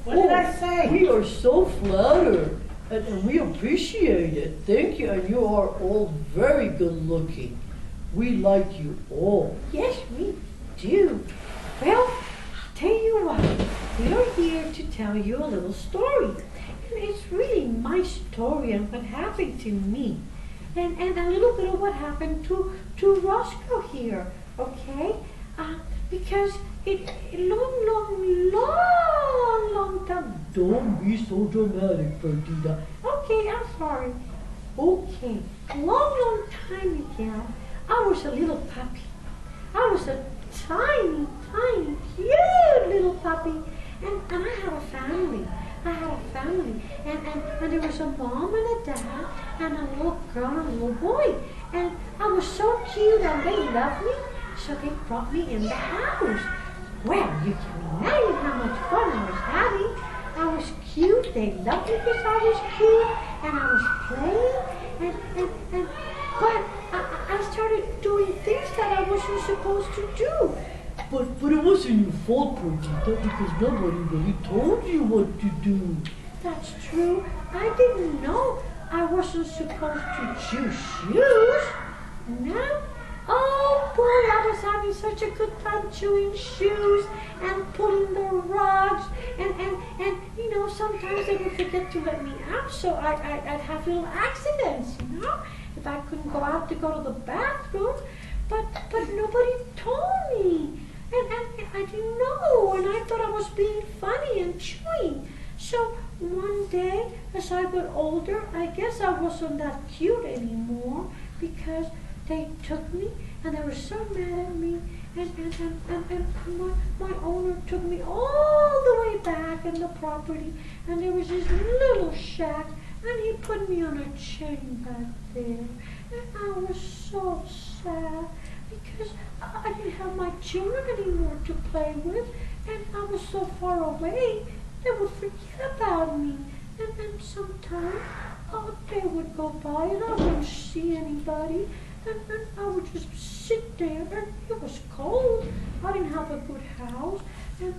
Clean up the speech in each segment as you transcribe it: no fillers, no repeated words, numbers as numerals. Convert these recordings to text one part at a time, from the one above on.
What did I say? We are so flattered, and we appreciate it. Thank you, and you are all very good looking. We like you all. Yes, we do. Well, I'll tell you what. We're here to tell you a little story. And it's really my story and what happened to me. And a little bit of what happened to Roscoe here, okay? Because long time. Don't be so dramatic, Perdita. Okay, I'm sorry. Okay, long time ago, I was a little puppy. I was a tiny, cute little puppy. And I had a family. And there was a mom and a dad and a little girl and a little boy. And I was so cute and they loved me, so they brought me in the house. Well, you can imagine how much fun I was having. I was cute, they loved me because I was cute, and I was playing, but I started doing things that I wasn't supposed to do. But it wasn't your fault, Perdita, because nobody really told you what to do. That's true. I didn't know I wasn't supposed to chew shoes. No. Oh boy, I was having such a good time chewing shoes and pulling the rugs and you know, sometimes they would forget to let me out, so I'd have little accidents, you know, if I couldn't go out to go to the bathroom, but nobody told me. And I didn't know, and I thought I was being funny and chewing. So one day, as I got older, I guess I wasn't that cute anymore because they took me and they were so mad at me, and my owner took me all the way back in the property, and there was this little shack, and he put me on a chain back there, and I was so sad because I didn't have my children anymore to play with, and I was so far away, they would forget about me, and sometimes they would go by and I wouldn't see anybody, and I would just sit there, and it was cold. I didn't have a good house, and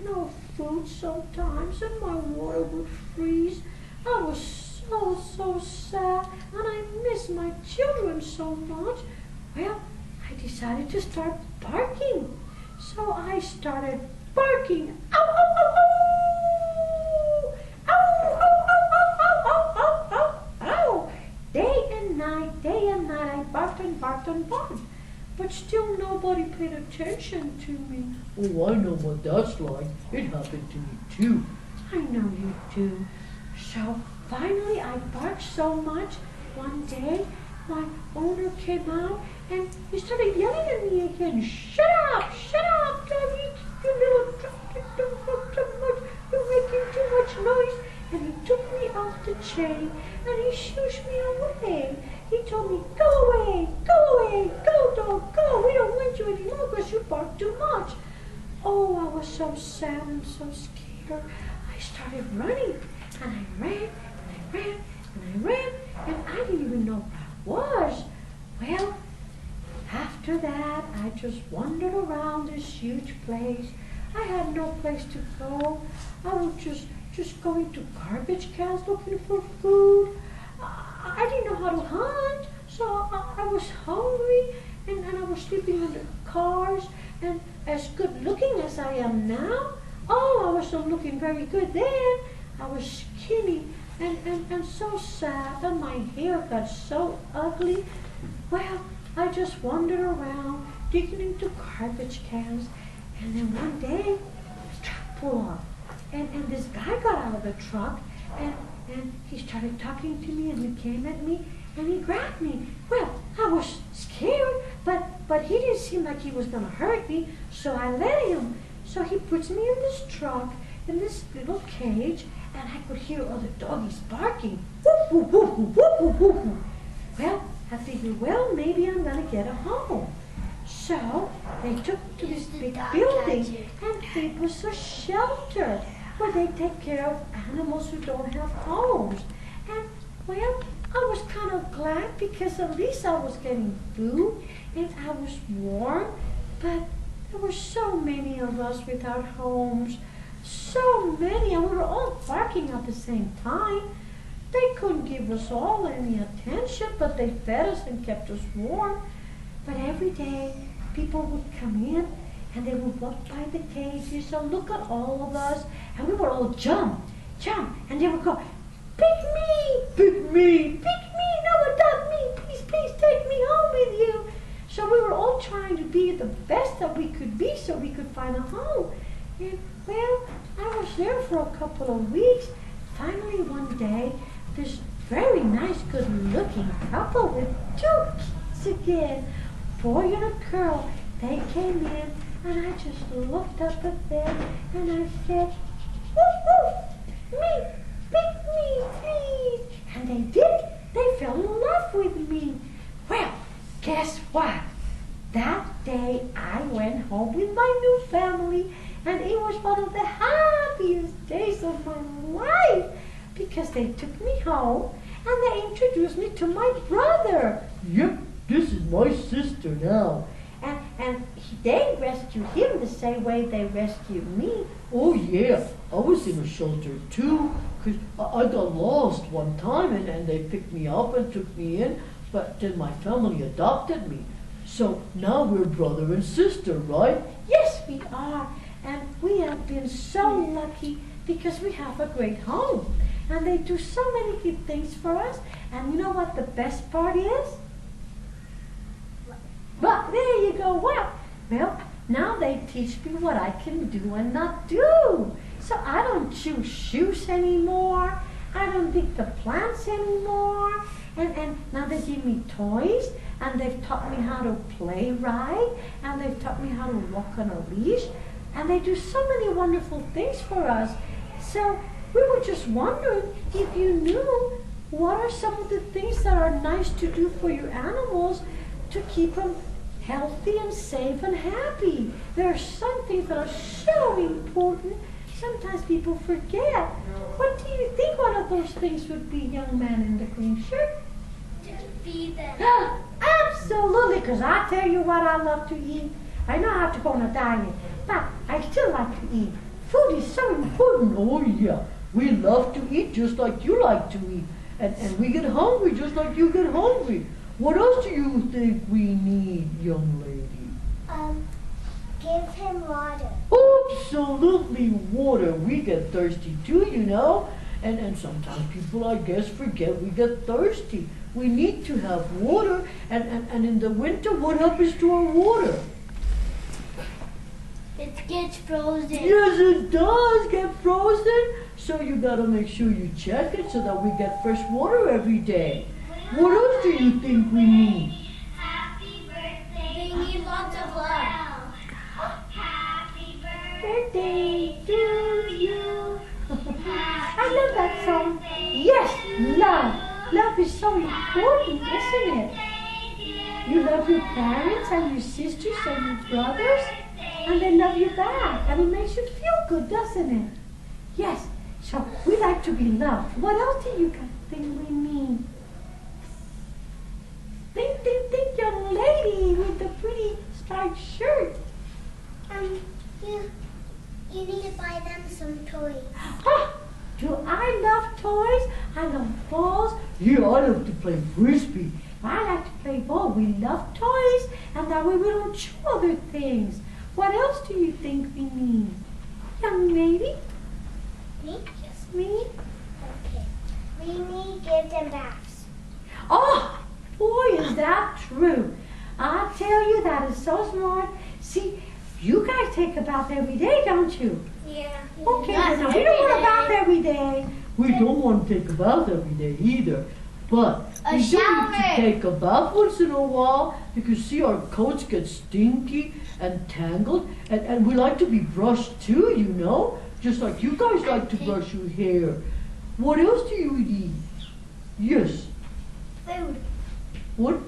no food sometimes, and my water would freeze. I was so sad, and I missed my children so much. Well, I decided to start barking. So I started barking. Ow, ow, ow, ow! Ow, ow, ow, ow, ow, ow, ow, ow! Day and night, I barked and barked and barked. But still nobody paid attention to me. Oh, I know what that's like. It happened to me too. I know you do. So finally I barked so much, one day my owner came out and he started yelling at me again. Shut up, Debbie, you little drunk, don't talk too much, you're making too much noise. And he took me off the chain and he shooshed me away. He told me, go away, go dog, go, we don't want you anymore because you bark too much. Oh, I was so sad and so scared. I started running, and I ran, and I didn't even know where I was. Well, after that, I just wandered around this huge place. I had no place to go. I was just going to garbage cans looking for food. I didn't know how to hunt, so I was hungry, and I was sleeping under cars, and as good looking as I am now, oh, I wasn't looking very good then. I was skinny and so sad, and my hair got so ugly. Well, I just wandered around, digging into garbage cans, and then one day, the truck pulled up, and this guy got out of the truck, and he started talking to me, and he came at me, and he grabbed me. Well, I was scared, but he didn't seem like he was going to hurt me, so I let him. So he puts me in this truck, in this little cage, and I could hear other doggies barking. Woof, woof, woof, woof, woof, woof, woof. Well, I figured, well, maybe I'm going to get a home. So they took me to this big building, and it was a shelter where they take care of animals who don't have homes. And, well, I was kind of glad because at least I was getting food and I was warm, but there were so many of us without homes. so many, and we were all barking at the same time. They couldn't give us all any attention, but they fed us and kept us warm. But every day, people would come in, and they would walk by the cages and look at all of us, and we would all jump, and they would go, pick me, pick me, pick me, no, adopt me, please, please take me home with you. So we were all trying to be the best that we could be so we could find a home. And well, I was there for a couple of weeks. Finally one day, this very nice, good-looking couple with 2 kids again, boy and a girl, they came in, and I just looked up at them, and I said, woof, woof, me, pick me, please. And they did. They fell in love with me. Well, guess what? That day I went home with my new family, and it was one of the happiest days of my life because they took me home and they introduced me to my brother. Yep, this is my sister now. And they rescued him the same way they rescued me. Oh yeah, I was in a shelter too, because I got lost one time and they picked me up and took me in, but then my family adopted me. So now we're brother and sister, right? Yes, we are. And we have been so lucky because we have a great home. And they do so many good things for us. And you know what the best part is? Well, there you go. Well, now they teach me what I can do and not do. So I don't chew shoes anymore. I don't dig the plants anymore. And now they give me toys, and they've taught me how to play right, and they've taught me how to walk on a leash, and they do so many wonderful things for us. So we were just wondering if you knew what are some of the things that are nice to do for your animals to keep them healthy and safe and happy. There are some things that are so important, sometimes people forget. What do you think one of those things would be, young man in the green shirt? Just feed them. Absolutely, because I tell you what I love to eat. I know I have to go on a diet, but I still like to eat. Food is so important. Oh yeah, we love to eat just like you like to eat. And we get hungry just like you get hungry. What else do you think we need, young lady? Give him water. Absolutely water. We get thirsty too, you know. And sometimes people, I guess, forget we get thirsty. We need to have water. And in the winter, what happens to our water? It gets frozen. Yes, it does get frozen. So you gotta make sure you check it so that we get fresh water every day. What else do you think we need? Happy birthday. They need lots of love. Happy Birthday to you. I love that song. Yes, love. Love is so important, isn't it? You love your parents and your sisters and your brothers, and they love you back, and it makes you feel good, doesn't it? Yes, so we like to be loved. What else do you think we need? Think, young lady with the pretty striped shirt. You need to buy them some toys. Do I love toys? I love balls. Yeah, I love to play frisbee. I like to play ball. We love toys, and that way we don't chew other things. What else do you think we need? Young lady? Me? Yes, me? Okay. We need to give them baths. Oh, boy, is that true. I tell you, that is so smart. See, you guys take a bath every day, don't you? Yeah. Okay, well, now we don't want a bath every day. We don't want to take a bath every day either. But A we do need shower. to take a bath once in a while because see our coats get stinky and tangled and we like to be brushed too, you know? Just like you guys like to brush your hair. What else do you eat? Yes. Food. What?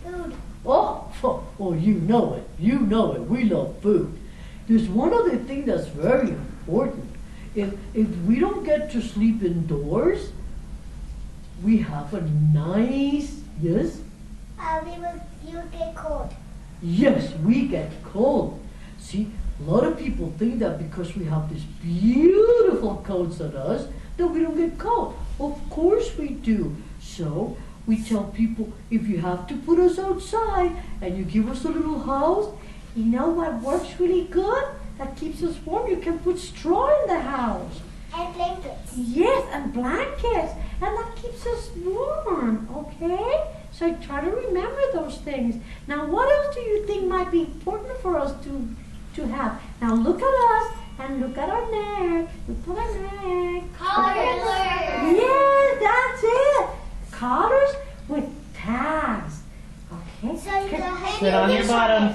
Food. Oh, you know it. You know it. We love food. There's one other thing that's very important. If we don't get to sleep indoors, we have a nice, yes? You get cold. Yes, we get cold. See, A lot of people think that because we have these beautiful coats on us, that we don't get caught. Of course we do. So we tell people, if you have to put us outside and you give us a little house, you know what works really good? That keeps us warm. You can put straw in the house. And blankets. Yes, and blankets. And that keeps us warm, okay? So I try to remember those things. Now, what else do you think might be important for us to have? Now, look at us and look at our neck. Look at our neck. Collars. Yes, that's it. Collars with tags. Okay? So you don't have Sit on your bottom.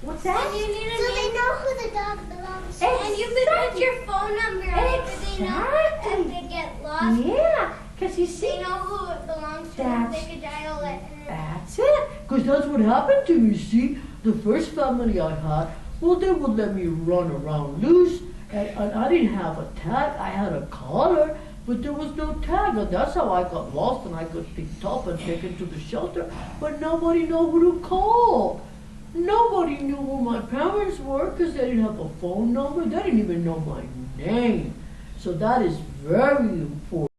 What's that? And you need to so they know who the dog belongs to. Exactly. And you can put your phone number on it so they know Exactly. if they get lost. Yeah, because you see, They know who it belongs to. That's- They could dial it. That's it. Because that's what happened to me. See, the first family I had, well, they would let me run around loose. And I didn't have a tag. I had a collar, but there was no tag. And that's how I got lost and I got picked up and taken to the shelter. But nobody knew who to call. Nobody knew who my parents were because they didn't have a phone number. They didn't even know my name. So that is very important.